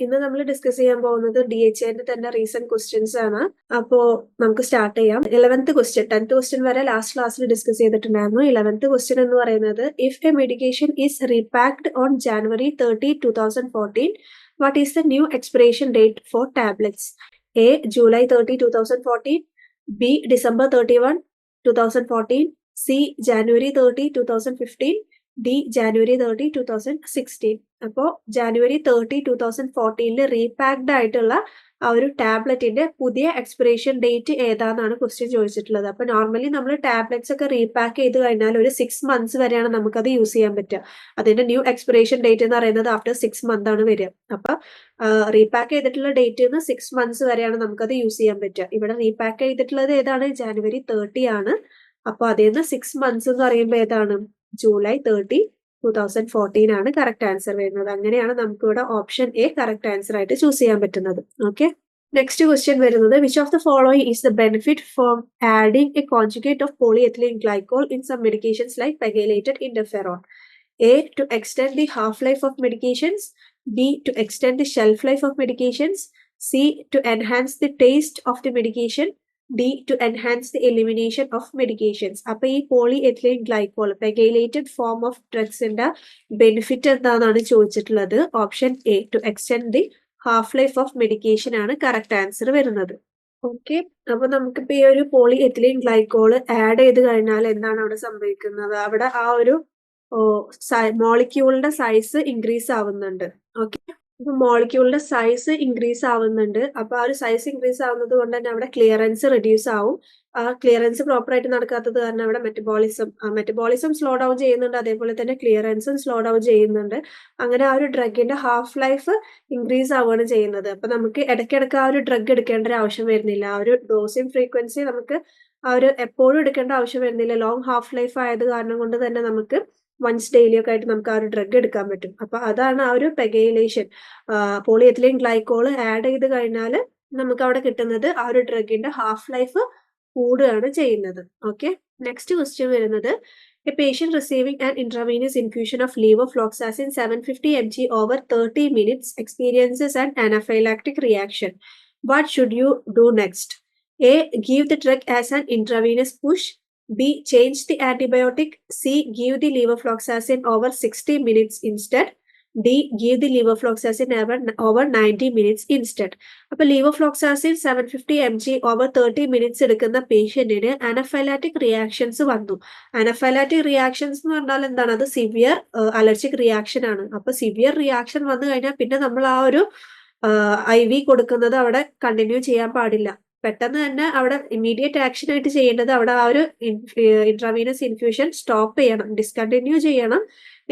ഇന്ന് നമ്മൾ ഡിസ്കസ് ചെയ്യാൻ പോകുന്നത് DHAന്റെ തന്നെ റീസെന്റ് ക്വസ്റ്റ്യൻസ് ആണ്. അപ്പോ നമുക്ക് സ്റ്റാർട്ട് ചെയ്യാം. 11th ക്വസ്റ്റ്യൻ 10th ക്വസ്റ്റ്യൻ വരെ ലാസ്റ്റ് ക്ലാസ്സിൽ ഡിസ്കസ് ചെയ്തിട്ടുണ്ടായിരുന്നു. 11th ക്വസ്റ്റ്യൻ എന്ന് പറയുന്നത് if a medication is repacked on January 30, 2014, what is the new expiration date for tablets? A. July 30, 2014, B. December 31, 2014, C. January 30, 2015, D. January 30, 2016. അപ്പോൾ January 30, 2014 റീപാക്ഡ് ആയിട്ടുള്ള ആ ഒരു ടാബ്ലറ്റിന്റെ പുതിയ എക്സ്പിറേഷൻ ഡേറ്റ് ഏതാണെന്നാണ് ക്വസ്റ്റ്യൻ ചോദിച്ചിട്ടുള്ളത്. അപ്പൊ നോർമലി നമ്മൾ ടാബ്ലറ്റ്സ് ഒക്കെ റീപാക്ക് ചെയ്ത് കഴിഞ്ഞാൽ ഒരു 6 months വരെയാണ് നമുക്കത് യൂസ് ചെയ്യാൻ പറ്റുക. അതിന്റെ ന്യൂ എക്സ്പിറേഷൻ ഡേറ്റ് എന്ന് പറയുന്നത് ആഫ്റ്റർ 6 months ആണ് വരിക. അപ്പൊ റീപാക്ക് ചെയ്തിട്ടുള്ള ഡേറ്റ് 6 months വരെയാണ് നമുക്കത് യൂസ് ചെയ്യാൻ പറ്റുക. ഇവിടെ റീപാക്ക് ചെയ്തിട്ടുള്ളത് ഏതാണ്? January 30 ആണ്. അപ്പൊ അതേന്ന് 6 months എന്ന് പറയുമ്പോൾ ഏതാണ്? July 30, 2014 ആണ് കറക്റ്റ് ആൻസർ വരുന്നത്. അങ്ങനെയാണ് നമുക്ക് ഇവിടെ ഓപ്ഷൻ എ കറക്റ്റ് ആൻസർ ആയിട്ട് ചൂസ് ചെയ്യാൻ പറ്റുന്നത്. ഓക്കെ, നെക്സ്റ്റ് ക്വസ്റ്റ്യൻ വരുന്നത് which of the following is the benefit from adding a conjugate of polyethylene glycol in some medications like pegylated interferon? A. To extend the half-life of medications. B. To extend the shelf life of medications. C. To enhance the taste of the medication. D. To enhance the elimination of medications. അപ്പൊ ഈ polyethylene glycol pegylated form of ഡ്രഗ്സിന്റെ benefit എന്താണെന്നാണ് ചോദിച്ചിട്ടുള്ളത്. Option A to extend the half life of medication ആണ് correct answer വരുന്നത്. Okay, അപ്പൊ നമുക്കിപ്പോ ഈ ഒരു പോളിഎത്തിലീൻ ഗ്ലൈക്കോൾ ആഡ് ചെയ്ത് കഴിഞ്ഞാൽ എന്താണ് അവിടെ സംഭവിക്കുന്നത്? അവിടെ ആ ഒരു മോളിക്യൂളിന്റെ സൈസ് ഇൻക്രീസ് ആവുന്നുണ്ട്. ഓക്കെ, അപ്പൊ മോളിക്യൂളിന്റെ സൈസ് ഇൻക്രീസ് ആവുന്നുണ്ട്. അപ്പൊ ആ ഒരു സൈസ് ഇൻക്രീസ് ആവുന്നത് കൊണ്ട് തന്നെ അവിടെ ക്ലിയറൻസ് റിഡ്യൂസ് ആവും. ആ ക്ലിയറൻസ് പ്രോപ്പർ ആയിട്ട് നടക്കാത്തത് കാരണം അവിടെ മെറ്റബോളിസം സ്ലോ ഡൗൺ ചെയ്യുന്നുണ്ട്. അതേപോലെ തന്നെ ക്ലിയറൻസും സ്ലോ ഡൗൺ ചെയ്യുന്നുണ്ട്. അങ്ങനെ ആ ഒരു ഡ്രഗിന്റെ ഹാഫ് ലൈഫ് ഇൻക്രീസ് ആവുകയാണ് ചെയ്യുന്നത്. അപ്പൊ നമുക്ക് ഇടയ്ക്കിടയ്ക്ക് ആ ഒരു ഡ്രഗ് എടുക്കേണ്ട ഒരു ആവശ്യം വരുന്നില്ല. ആ ഒരു ഡോസിങ് ഫ്രീക്വൻസി നമുക്ക് ആ ഒരു എപ്പോഴും എടുക്കേണ്ട ആവശ്യം വരുന്നില്ല. ലോങ് ഹാഫ് ലൈഫ് ആയത് കാരണം കൊണ്ട് തന്നെ നമുക്ക് വൺസ് ഡെയിലി ഒക്കെ ആയിട്ട് നമുക്ക് ആ ഒരു ഡ്രഗ് എടുക്കാൻ പറ്റും. അപ്പൊ അതാണ് ആ ഒരു പെഗൈലേഷൻ. പോളിയെത്തിലീൻ ഗ്ലൈക്കോൾ ആഡ് ചെയ്ത് കഴിഞ്ഞാൽ നമുക്ക് അവിടെ കിട്ടുന്നത് ആ ഒരു ഡ്രഗിന്റെ ഹാഫ് ലൈഫ് കൂടുകയാണ് ചെയ്യുന്നത്. ഓക്കെ, നെക്സ്റ്റ് ക്വസ്റ്റ്യൻ വരുന്നത് A patient receiving an intravenous infusion of levofloxacin 750 mg over 30 minutes experiences an anaphylactic reaction. What should you do next? A. Give the drug as an intravenous push. B. Change the antibiotic. C. Give the levofloxacin over 60 minutes instead. D. Give the levofloxacin over 90 minutes instead. അപ്പൊ levofloxacin 750 mg over 30 minutes എടുക്കുന്ന പേഷ്യന്റിന് അനഫൈലാറ്റിക് reactions വന്നു. അനഫൈലാറ്റിക് reactions എന്ന് പറഞ്ഞാൽ എന്താണ്? അത് severe allergic reaction ആണ്. അപ്പൊ severe reaction വന്നു കഴിഞ്ഞാൽ പിന്നെ നമ്മൾ ആ ഒരു IV കൊടുക്കുന്നത് അവിടെ കണ്ടിന്യൂ ചെയ്യാൻ പാടില്ല. പെട്ടെന്ന് തന്നെ അവിടെ ഇമ്മീഡിയറ്റ് ആക്ഷൻ ആയിട്ട് ചെയ്യേണ്ടത് അവിടെ ആ ഒരു ഇൻട്രാവീനസ് ഇൻഫ്യൂഷൻ സ്റ്റോപ്പ് ചെയ്യണം, ഡിസ്കണ്ടിന്യൂ ചെയ്യണം.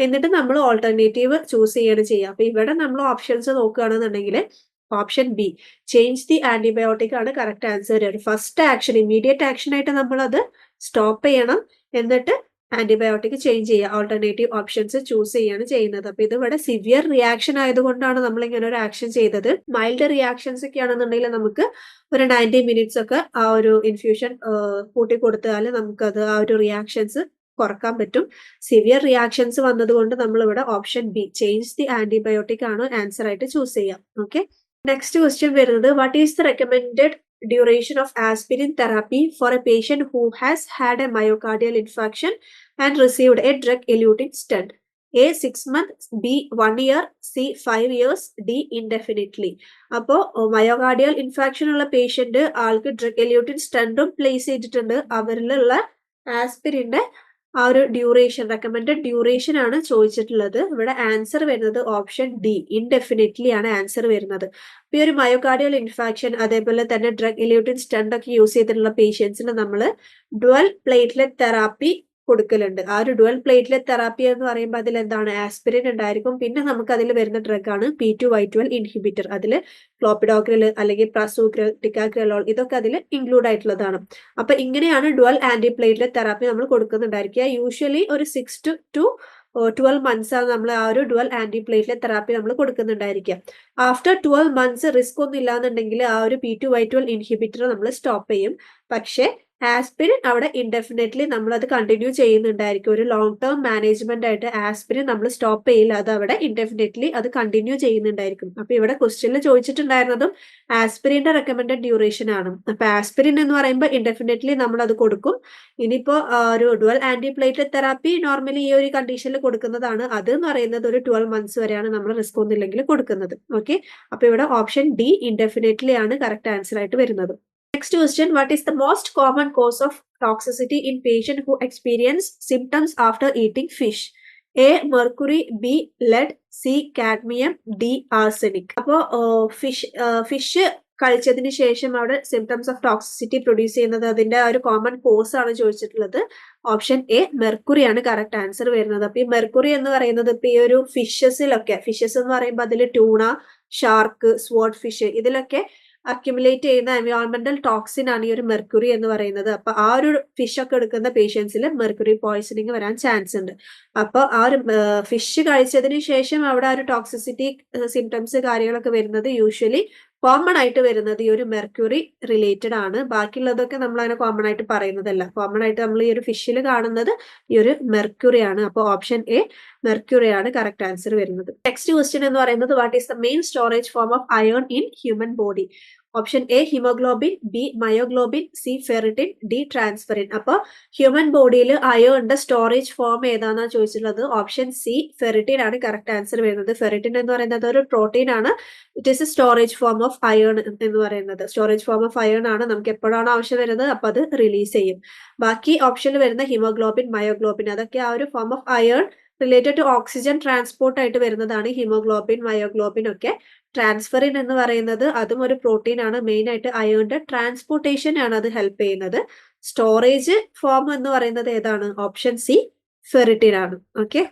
എന്നിട്ട് നമ്മൾ ഓൾട്ടർനേറ്റീവ് ചൂസ് ചെയ്യാണ് ചെയ്യുക. അപ്പൊ ഇവിടെ നമ്മൾ ഓപ്ഷൻസ് നോക്കുകയാണെന്നുണ്ടെങ്കിൽ option B change the antibiotic ആണ് correct answer. First action immediate action ആയിട്ട് നമ്മൾ അത് സ്റ്റോപ്പ് ചെയ്യണം. എന്നിട്ട് ആന്റിബയോട്ടിക് ചേഞ്ച് ചെയ്യുക, ഓൾട്ടർനേറ്റീവ് ഓപ്ഷൻസ് ചൂസ് ചെയ്യാണ് ചെയ്യുന്നത്. അപ്പൊ ഇത് ഇവിടെ സിവിയർ റിയാക്ഷൻ ആയതുകൊണ്ടാണ് നമ്മൾ ഇങ്ങനെ ഒരു ആക്ഷൻ ചെയ്തത്. മൈൽഡ് റിയാക്ഷൻസ് ഒക്കെ ആണെന്നുണ്ടെങ്കിൽ നമുക്ക് ഒരു 90 minutes ഒക്കെ ആ ഒരു ഇൻഫ്യൂഷൻ കൂട്ടി കൊടുത്താൽ നമുക്കത് ആ ഒരു റിയാക്ഷൻസ് കുറക്കാൻ പറ്റും. സിവിയർ റിയാക്ഷൻസ് വന്നതുകൊണ്ട് നമ്മൾ ഇവിടെ option B change the antibiotic ആണ് ആൻസർ ആയിട്ട് ചൂസ് ചെയ്യാം. ഓക്കെ, നെക്സ്റ്റ് ക്വസ്റ്റ്യൻ വരുന്നത് what is the recommended duration of aspirin therapy for a patient who has had a myocardial infarction and received a drug-eluting stent? A. 6 months, B. 1 year, C. 5 years, D. indefinitely. അപ്പോ myocardial infarction ഉള്ള patient ആൾക്ക് drug എല്യൂട്ടിൻ സ്റ്റണ്ടും place ചെയ്തിട്ടുണ്ട്. അവരിലുള്ള ആസ്പിരിന്റെ ആ ഒരു duration, recommended duration ആണ് ചോദിച്ചിട്ടുള്ളത്. ഇവിടെ answer വരുന്നത് ഓപ്ഷൻ ഡി ഇൻഡെഫിനിറ്റ്ലി ആണ് ആൻസർ വരുന്നത്. ഈ ഒരു മയോകാർഡിയൽ ഇൻഫാക്ഷൻ അതേപോലെ തന്നെ ഡ്രഗ് എല്യൂട്ടിൻ സ്റ്റണ്ട് ഒക്കെ യൂസ് ചെയ്തിട്ടുള്ള പേഷ്യൻസിന് നമ്മൾ ഡുവൽ പ്ലേറ്റ്ലെറ്റ് തെറാപ്പി കൊടുക്കലുണ്ട്. ആ ഒരു ഡുവൽ പ്ലേറ്റ്ലെറ്റ് തെറാപ്പി എന്ന് പറയുമ്പോൾ അതിൽ എന്താണ്? ആസ്പിരിൻ ഉണ്ടായിരിക്കും. പിന്നെ നമുക്ക് അതിൽ വരുന്ന ഡ്രഗ് ആണ് P2Y12 ഇൻഹിബിറ്റർ. അതിൽ ക്ലോപ്പിഡോഗ്രിൽ അല്ലെങ്കിൽ പ്രസൂഗ്രൽ, ടിക്കാഗ്രലോൾ ഇതൊക്കെ അതിൽ ഇൻക്ലൂഡ് ആയിട്ടുള്ളതാണ്. അപ്പൊ ഇങ്ങനെയാണ് ഡുവൽ ആന്റി പ്ലേറ്റ്ലെറ്റ് തെറാപ്പി നമ്മൾ കൊടുക്കുന്നുണ്ടായിരിക്കുക. യൂഷ്വലി ഒരു 6 to 12 months ആണ് നമ്മൾ ആ ഒരു ഡുവൽ ആന്റി പ്ലേറ്റ്ലെറ്റ് തെറാപ്പി നമ്മൾ കൊടുക്കുന്നുണ്ടായിരിക്കുക. ആഫ്റ്റർ 12 months റിസ്ക് ഒന്നും ഇല്ലാന്നുണ്ടെങ്കിൽ ആ ഒരു P2Y12 ഇൻഹിബിറ്റർ നമ്മൾ സ്റ്റോപ്പ് ചെയ്യും. പക്ഷേ ആസ്പിരിൻ അവിടെ ഇൻഡെഫിനറ്റ്ലി നമ്മൾ അത് കണ്ടിന്യൂ ചെയ്യുന്നുണ്ടായിരിക്കും. ഒരു ലോങ് ടേം മാനേജ്മെന്റ് ആയിട്ട് ആസ്പിരിൻ നമ്മൾ സ്റ്റോപ്പ് ചെയ്യില്ല, അത് അവിടെ ഇൻഡെഫിനറ്റ്ലി അത് കണ്ടിന്യൂ ചെയ്യുന്നുണ്ടായിരിക്കും. അപ്പൊ ഇവിടെ ക്വസ്റ്റ്യനിൽ ചോദിച്ചിട്ടുണ്ടായിരുന്നതും ആസ്പിരിന്റെ റെക്കമെൻഡഡ് ഡ്യൂറേഷൻ ആണ്. അപ്പൊ ആസ്പിരിൻ എന്ന് പറയുമ്പോൾ ഇൻഡെഫിനറ്റ്ലി നമ്മൾ അത് കൊടുക്കും. ഇനിയിപ്പോ ഒരു ഡുവൽ ആന്റിപ്ലേറ്റ്ലെറ്റ് തെറാപ്പി നോർമലി ഈ ഒരു കണ്ടീഷനിൽ കൊടുക്കുന്നതാണ്. അത് എന്ന് പറയുന്നത് ഒരു 12 മന്ത്സ് വരെയാണ് നമ്മൾ റിസ്ക് ഒന്നുമില്ലെങ്കിൽ കൊടുക്കുന്നത്. ഓക്കെ, അപ്പൊ ഇവിടെ ഓപ്ഷൻ ഡി ഇൻഡെഫിനറ്റ്ലി ആണ് കറക്റ്റ് ആൻസർ ആയിട്ട് വരുന്നത്. Next question, what is the most common cause of toxicity in patient who experience symptoms after eating fish? A. Mercury, B. Lead, C. Cadmium, D. Arsenic. അപ്പോൾ fish കഴിച്ചതിന് ശേഷം അവിടെ symptoms of toxicity produce ചെയ്യുന്നത് അതിന്റെ ഒരു common cause ആണ് ചോദിച്ചിട്ടുള്ളത്. Option A mercury ആണ് കറക്റ്റ് ആൻസർ വരുന്നത്. അപ്പൊ ഈ മെർക്കുറി എന്ന് പറയുന്നത് ഇപ്പൊ ഈ ഒരു ഫിഷസ് എന്ന് പറയുമ്പോൾ അതിൽ ട്യൂണ, ഷാർക്ക്, സ്വാർഡ് ഫിഷ് ഇതിലൊക്കെ അക്യുമുലേറ്റ് ചെയ്യുന്ന എൻവയോൺമെന്റൽ ടോക്സിൻ ആണ് ഈ ഒരു മെർക്കുറി എന്ന് പറയുന്നത്. അപ്പൊ ആ ഒരു ഫിഷ് ഒക്കെ എടുക്കുന്ന പേഷ്യൻസിൽ മെർക്കുറി പോയ്സണിങ് വരാൻ ചാൻസ് ഉണ്ട്. അപ്പൊ ആ ഒരു ഫിഷ് കഴിച്ചതിന് ശേഷം അവിടെ ആ ഒരു ടോക്സിസിറ്റി സിംറ്റംസ് കാര്യങ്ങളൊക്കെ വരുന്നത് യൂഷ്വലി കോമൺ ആയിട്ട് വരുന്നത് ഈ ഒരു മെർക്യൂറി റിലേറ്റഡ് ആണ്. ബാക്കിയുള്ളതൊക്കെ നമ്മൾ അങ്ങനെ കോമൺ ആയിട്ട് പറയുന്നതല്ല. കോമൺ ആയിട്ട് നമ്മൾ ഈ ഒരു ഫിഷിൽ കാണുന്നത് ഈ ഒരു മെർക്യൂറി ആണ്. അപ്പോൾ ഓപ്ഷൻ എ മെർക്യൂറി ആണ് കറക്റ്റ് ആൻസർ വരുന്നത്. നെക്സ്റ്റ് ക്വസ്റ്റ്യൻ എന്ന് പറയുന്നത് what is the main storage form of iron in human body? Option A haemoglobin, B myoglobin, C ferritin, D transferrin. അപ്പോൾ ഹ്യൂമൻ ബോഡിയിൽ അയോണിന്റെ സ്റ്റോറേജ് ഫോം ഏതാണെന്നാണ് ചോദിച്ചിട്ടുള്ളത്. ഓപ്ഷൻ സി ഫെറിറ്റിൻ ആണ് കറക്റ്റ് ആൻസർ വരുന്നത്. ഫെറിറ്റിൻ എന്ന് പറയുന്നത് ഒരു പ്രോട്ടീൻ ആണ്. It is a storage form of iron എന്ന് പറയുന്നത്. സ്റ്റോറേജ് ഫോം ഓഫ് അയൺ ആണ്. നമുക്ക് എപ്പോഴാണ് ആവശ്യം വരുന്നത് അപ്പൊ അത് റിലീസ് ചെയ്യും. ബാക്കി ഓപ്ഷനിൽ വരുന്ന ഹിമോഗ്ലോബിൻ, മയോഗ്ലോബിൻ അതൊക്കെ ആ ഒരു form of iron related to oxygen transport ആയിട്ട് വരുന്നതാണ് ഹിമോഗ്ലോബിൻ, മയോഗ്ലോബിൻ ഒക്കെ. ട്രാൻസ്ഫെറിൻ എന്ന് പറയുന്നത് അതും ഒരു പ്രോട്ടീൻ ആണ്. മെയിൻ ആയിട്ട് അയോണിന്റെ ട്രാൻസ്പോർട്ടേഷൻ ആണ് അത് ഹെൽപ്പ് ചെയ്യുന്നത്. സ്റ്റോറേജ് ഫോം എന്ന് പറയുന്നത് ഏതാണ്? ഓപ്ഷൻ സി ഫെറിറ്റിൻ ആണ്. Okay,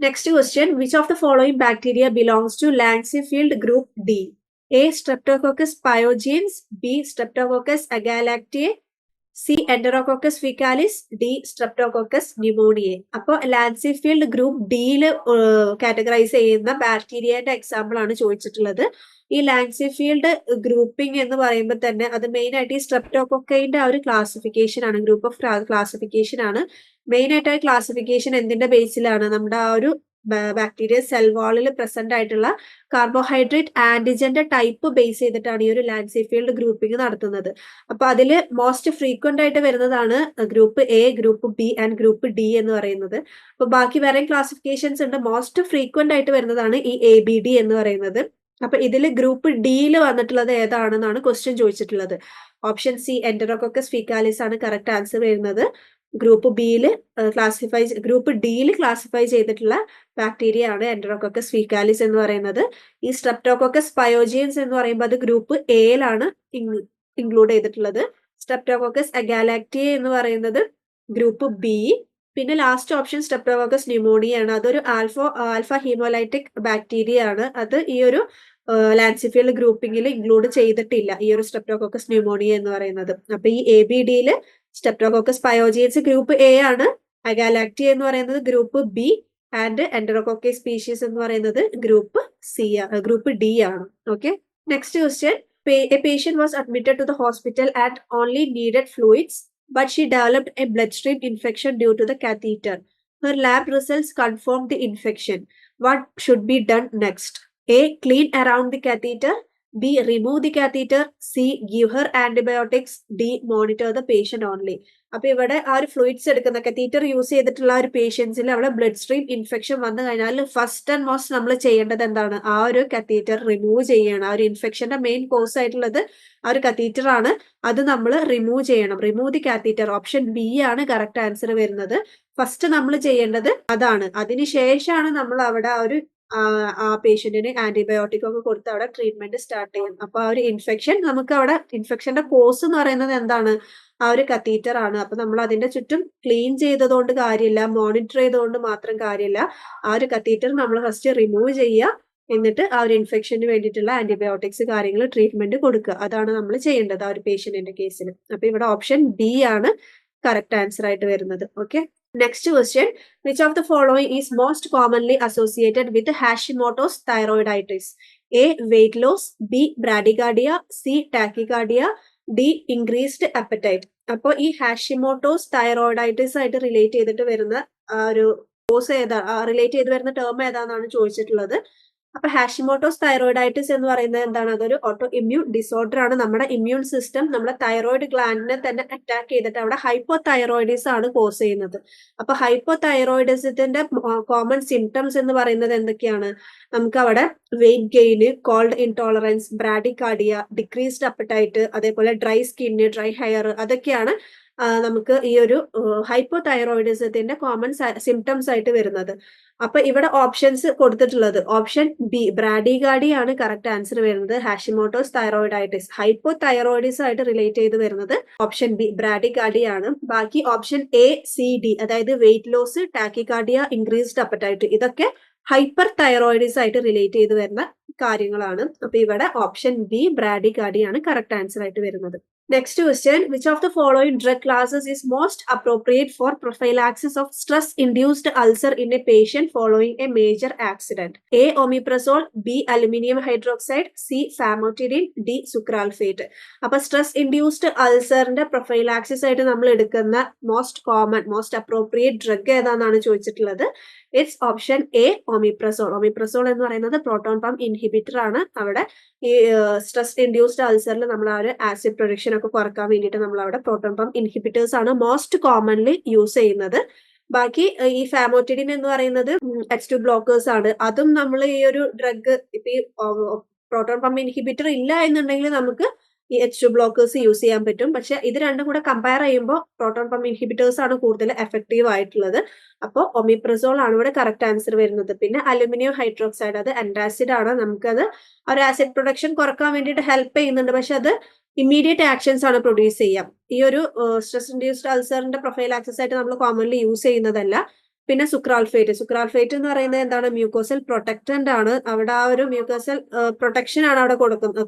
next question, which of the following bacteria belongs to Lancefield group D? A streptococcus pyogenes, B streptococcus agalactiae, C enterococcus faecalis, D streptococcus pneumoniae. അപ്പോൾ Lancefield group ഡിയിൽ categorise ചെയ്യുന്ന ബാക്ടീരിയന്റെ example ആണ് ചോദിച്ചിട്ടുള്ളത്. ഈ ലാൻസിഫീൽഡ് grouping എന്ന് പറയുമ്പോൾ തന്നെ അത് മെയിൻ ആയിട്ട് ഈ സ്ട്രെപ്റ്റോകോക്കൈന്റെ ആ ഒരു ക്ലാസിഫിക്കേഷൻ ആണ്, ഗ്രൂപ്പ് ഓഫ് ക്ലാസിഫിക്കേഷൻ ആണ്. മെയിൻ ആയിട്ട് ആ ക്ലാസിഫിക്കേഷൻ എന്തിന്റെ ബേസിലാണ്? നമ്മുടെ ആ ഒരു ബാക്ടീരിയ സെൽ വാളിൽ പ്രസന്റ് ആയിട്ടുള്ള കാർബോഹൈഡ്രേറ്റ് ആന്റിജന്റെ ടൈപ്പ് ബേസ് ചെയ്തിട്ടാണ് ഈ ഒരു ലാൻസിഫീൽഡ് ഗ്രൂപ്പിംഗ് നടത്തുന്നത്. അപ്പൊ അതിൽ മോസ്റ്റ് ഫ്രീക്വന്റ് ആയിട്ട് വരുന്നതാണ് group A, group B and group D എന്ന് പറയുന്നത്. അപ്പൊ ബാക്കി വേറെ ക്ലാസിഫിക്കേഷൻസ് ഉണ്ട്. മോസ്റ്റ് ഫ്രീക്വന്റ് ആയിട്ട് വരുന്നതാണ് ഈ ABD എന്ന് പറയുന്നത്. അപ്പൊ ഇതിൽ ഗ്രൂപ്പ് ഡിയിൽ വന്നിട്ടുള്ളത് ഏതാണെന്നാണ് ക്വസ്റ്റ്യൻ ചോദിച്ചിട്ടുള്ളത്. ഓപ്ഷൻ സി എൻഡറോകോക്കസ് ഫീക്കാലിസ് ആണ് കറക്റ്റ് ആൻസർ വരുന്നത്. ഗ്രൂപ്പ് ഡിയിൽ ക്ലാസിഫൈ ചെയ്തിട്ടുള്ള ബാക്ടീരിയ ആണ് എൻഡറോകോക്കസ് ഫീക്കാലിസ് എന്ന് പറയുന്നത്. ഈ സ്ട്രെപ്റ്റോകോക്കസ് പയോജീൻസ് എന്ന് പറയുമ്പോൾ അത് ഗ്രൂപ്പ് എയിലാണ് ഇൻക്ലൂഡ് ചെയ്തിട്ടുള്ളത്. സ്ട്രെപ്റ്റോകോക്കസ് അഗാലാക്റ്റിയ എന്ന് പറയുന്നത് ഗ്രൂപ്പ് ബി. പിന്നെ ലാസ്റ്റ് ഓപ്ഷൻ സ്ട്രെപ്റ്റോകോക്കസ് ന്യൂമോണിയ ആണ്. അതൊരു ആൽഫ ഹീമോലൈറ്റിക് ബാക്ടീരിയ ആണ്. അത് ഈ ഒരു ലാൻസിഫീൽഡ് ഗ്രൂപ്പിംഗിൽ ഇൻക്ലൂഡ് ചെയ്തിട്ടില്ല, ഈ ഒരു സ്ട്രെപ്റ്റോകോക്കസ് ന്യൂമോണിയ എന്ന് പറയുന്നത്. അപ്പൊ ഈ ABDയിൽ സ്ട്രെപ്റ്റോകോക്കസ് പയോജീൻസ് ഗ്രൂപ്പ് എ ആണ്, അഗാലാക്റ്റിയ എന്ന് പറയുന്നത് group B and enterococci species എന്ന് പറയുന്നത് ഗ്രൂപ്പ് ഡി ആണ്. Okay, next question, a patient was admitted to the hospital and only needed fluids but she developed a bloodstream infection due to the catheter. Her lab results confirmed the infection. What should be done next? A. Clean around the catheter. B. Remove the catheter. C. Give her antibiotics. D. Monitor the patient only. അപ്പൊ ഇവിടെ ആ ഒരു fluids എടുക്കുന്ന catheter use ചെയ്തിട്ടുള്ള ഒരു പേഷ്യൻസിൽ അവിടെ blood stream infection വന്നു കഴിഞ്ഞാൽ ഫസ്റ്റ് ആൻഡ് മോസ്റ്റ് നമ്മൾ ചെയ്യേണ്ടത് എന്താണ്? ആ ഒരു കത്തീറ്റർ റിമൂവ് ചെയ്യണം. ആ ഒരു ഇൻഫെക്ഷന്റെ മെയിൻ കോസ് ആയിട്ടുള്ളത് ആ ഒരു കത്തീറ്റർ ആണ്. അത് നമ്മൾ റിമൂവ് ചെയ്യണം. Remove the catheter. Option B ആണ് കറക്റ്റ് ആൻസർ വരുന്നത്. ഫസ്റ്റ് നമ്മൾ ചെയ്യേണ്ടത് അതാണ്. അതിനുശേഷമാണ് നമ്മൾ അവിടെ ആ പേഷ്യന്റിന് ആന്റിബയോട്ടിക് ഒക്കെ കൊടുത്ത് അവിടെ ട്രീറ്റ്മെന്റ് സ്റ്റാർട്ട് ചെയ്യും. അപ്പൊ ആ ഒരു ഇൻഫെക്ഷൻ നമുക്ക് അവിടെ ഇൻഫെക്ഷന്റെ കോസ് എന്ന് പറയുന്നത് എന്താണ്? ആ ഒരു കത്തീറ്റർ ആണ്. അപ്പൊ നമ്മൾ അതിന്റെ ചുറ്റും ക്ലീൻ ചെയ്തതുകൊണ്ട് കാര്യമില്ല, മോണിറ്റർ ചെയ്തുകൊണ്ട് മാത്രം കാര്യമില്ല. ആ ഒരു കത്തീറ്റർ നമ്മൾ ഫസ്റ്റ് റിമൂവ് ചെയ്യുക, എന്നിട്ട് ആ ഒരു ഇൻഫെക്ഷന് വേണ്ടിയിട്ടുള്ള ആന്റിബയോട്ടിക്സ് കാര്യങ്ങൾ ട്രീറ്റ്മെന്റ് കൊടുക്കുക. അതാണ് നമ്മൾ ചെയ്യേണ്ടത് ആ ഒരു പേഷ്യന്റിന്റെ കേസിൽ. അപ്പൊ ഇവിടെ ഓപ്ഷൻ ബി ആണ് കറക്റ്റ് ആൻസർ ആയിട്ട് വരുന്നത്. Okay, next question, which of the following is most commonly associated with Hashimoto's thyroiditis? A. Weight loss, B. Bradycardia, C. Tachycardia, D. Increased appetite. അപ്പോൾ ഈ ഹാഷിമോട്ടോസ് തൈറോയിഡൈറ്റിസ് ആയിട്ട് റിലേറ്റ് ചെയ്തിട്ട് വരുന്ന ഒരു cos ഏതാ, റിലേറ്റ് ചെയ്ത് വരുന്ന ടേം ഏതാണെന്നാണ് ചോദിച്ചിട്ടുള്ളത്. അപ്പൊ ഹാഷിമോട്ടോസ് തൈറോയിഡൈറ്റിസ് എന്ന് പറയുന്നത് എന്താണ്? അതൊരു ഓട്ടോ ഇമ്മ്യൂൺ ഡിസോർഡർ ആണ്. നമ്മുടെ ഇമ്മ്യൂൺ സിസ്റ്റം നമ്മുടെ തൈറോയിഡ് ഗ്ലാൻഡിനെ തന്നെ അറ്റാക്ക് ചെയ്തിട്ട് അവിടെ ഹൈപ്പോ തൈറോയിഡിസം ആണ് കോസ് ചെയ്യുന്നത്. അപ്പൊ ഹൈപ്പോ തൈറോയിഡിസത്തിന്റെ കോമൺ സിംറ്റംസ് എന്ന് പറയുന്നത് എന്തൊക്കെയാണ്? നമുക്ക് അവിടെ weight gain, cold intolerance, bradycardia, decreased appetite, അതേപോലെ ഡ്രൈ സ്കിന്ന്, ഡ്രൈ ഹെയർ, അതൊക്കെയാണ് നമുക്ക് ഈ ഒരു ഹൈപ്പോ തൈറോയിഡിസത്തിന്റെ കോമൺ സിംറ്റംസ് ആയിട്ട് വരുന്നത്. അപ്പൊ ഇവിടെ ഓപ്ഷൻസ് കൊടുത്തിട്ടുള്ളത് ഓപ്ഷൻ ബി ബ്രാഡികാർഡി ആണ് കറക്റ്റ് ആൻസർ വരുന്നത്. ഹാഷിമോട്ടോസ് തൈറോയിഡൈറ്റിസ് ഹൈപ്പോ തൈറോയിഡിസ് ആയിട്ട് റിലേറ്റ് ചെയ്ത് വരുന്നത് ഓപ്ഷൻ ബി ബ്രാഡികാർഡി ആണ്. ബാക്കി ഓപ്ഷൻ എ, സി, ഡി, അതായത് വെയിറ്റ് ലോസ്, ടാക്കികാർഡിയ, ഇൻക്രീസ്ഡ് അപ്പറ്റൈറ്റ്, ഇതൊക്കെ ഹൈപ്പർ തൈറോയിഡിസ് ആയിട്ട് റിലേറ്റ് ചെയ്ത് വരുന്ന കാര്യങ്ങളാണ്. അപ്പൊ ഇവിടെ ഓപ്ഷൻ ബി ബ്രാഡികാർഡി ആണ് കറക്റ്റ് ആൻസർ ആയിട്ട് വരുന്നത്. Next question, which of the following drug classes is most appropriate for prophylaxis of stress-induced ulcer in a patient following a major accident? A. Omeprazole, B. Aluminium hydroxide, C. Famotidine, D. Sucralfate. അപ്പോൾ stress induced അൾസറിന്റെ prophylaxis ആയിട്ട് നമ്മൾ എടുക്കുന്ന most appropriate drug ഏതാണെന്നാണ് ചോദിച്ചിട്ടുള്ളത്. It's option A omeprazole. Omeprazole എന്ന് പറയുന്നത് proton pump inhibitor ആണ്. അവിടെ ഈ സ്ട്രെസ് ഇൻഡ്യൂസ്ഡ് അൾസറിൽ നമ്മൾ ആ ഒരു ആസിഡ് പ്രൊഡക്ഷൻ ഒക്കെ കുറക്കാൻ വേണ്ടിയിട്ട് നമ്മൾ അവിടെ പ്രോട്ടോൺ പമ്പ് ഇൻഹിബിറ്റേഴ്സ് ആണ് മോസ്റ്റ് കോമൺലി യൂസ് ചെയ്യുന്നത്. ബാക്കി ഈ ഫാമോറ്റിഡിൻ എന്ന് പറയുന്നത് H2 ബ്ലോക്കേഴ്സ് ആണ്. അതും നമ്മൾ ഈ ഒരു ഡ്രഗ് ഇപ്പൊ ഈ പ്രോട്ടോൺ പമ്പ് ഇൻഹിബിറ്റർ ഇല്ല എന്നുണ്ടെങ്കിൽ നമുക്ക് ഈ H2 ബ്ലോക്കേഴ്സ് യൂസ് ചെയ്യാൻ പറ്റും. പക്ഷെ ഇത് രണ്ടും കൂടെ കമ്പയർ ചെയ്യുമ്പോൾ പ്രോട്ടോൺ പമ്പ് ഇൻഹിബിറ്റേഴ്സ് ആണ് കൂടുതൽ എഫക്റ്റീവ് ആയിട്ടുള്ളത്. അപ്പോൾ ഒമിപ്രസോൾ ആണ് ഇവിടെ കറക്റ്റ് ആൻസർ വരുന്നത്. പിന്നെ അലുമിനിയം ഹൈഡ്രോക്സൈഡ്, അത് ആന്റാസിഡ് ആണ്. നമുക്കത് ഒരു ആസിഡ് പ്രൊഡക്ഷൻ കുറക്കാൻ വേണ്ടിയിട്ട് ഹെൽപ്പ് ചെയ്യുന്നുണ്ട്. പക്ഷെ അത് ഇമ്മീഡിയറ്റ് ആക്ഷൻസ് ആണ് പ്രൊഡ്യൂസ് ചെയ്യാം. ഈ ഒരു സ്ട്രെസ് ഇൻഡ്യൂസ്ഡ് അൾസറിന്റെ പ്രൊഫൈലാക്സിസ് ആയിട്ട് നമ്മൾ കോമൺലി യൂസ് ചെയ്യുന്നതല്ല. പിന്നെ സുക്രാൽഫേറ്റ് എന്ന് പറയുന്നത് എന്താണ്? മ്യൂക്കോസൽ പ്രൊട്ടക്റ്റന്റ് ആണ്. അവിടെ ആ ഒരു മ്യൂക്കോസൽ പ്രൊട്ടക്ഷൻ ആണ് അവിടെ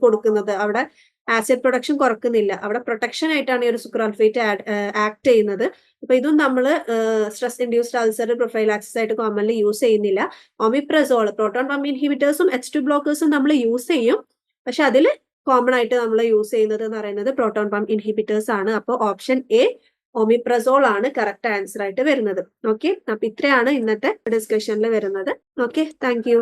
കൊടുക്കുന്നത്. അവിടെ ആസിഡ് പ്രൊഡക്ഷൻ കുറക്കുന്നില്ല, അവിടെ പ്രൊട്ടക്ഷൻ ആയിട്ടാണ് ഈ ഒരു സുക്രാൽഫേറ്റ് ആക്ട് ചെയ്യുന്നത്. അപ്പൊ ഇതും നമ്മൾ സ്ട്രെസ് ഇൻഡ്യൂസ്ഡ് അൾസർ പ്രൊഫൈലാക്സിസ് ആയിട്ട് കോമൺലി യൂസ് ചെയ്യുന്നില്ല. ഒമിപ്രസോൾ, പ്രോട്ടോൺ പമ്പ് ഇൻഹിബിറ്റേഴ്സും H2 ബ്ലോക്കേഴ്സും നമ്മൾ യൂസ് ചെയ്യും. പക്ഷെ അതിൽ കോമൺ ആയിട്ട് നമ്മൾ യൂസ് ചെയ്യുന്നത് എന്ന് പറയുന്നത് പ്രോട്ടോൺ പമ്പ് ഇൻഹിബിറ്റേഴ്സ് ആണ്. അപ്പോൾ ഓപ്ഷൻ എ ഒമിപ്രസോൾ ആണ് കറക്റ്റ് ആൻസർ ആയിട്ട് വരുന്നത്. ഓക്കെ, അപ്പൊ ഇത്രയാണ് ഇന്നത്തെ ഡിസ്കഷനിൽ വരുന്നത്. Okay, thank you.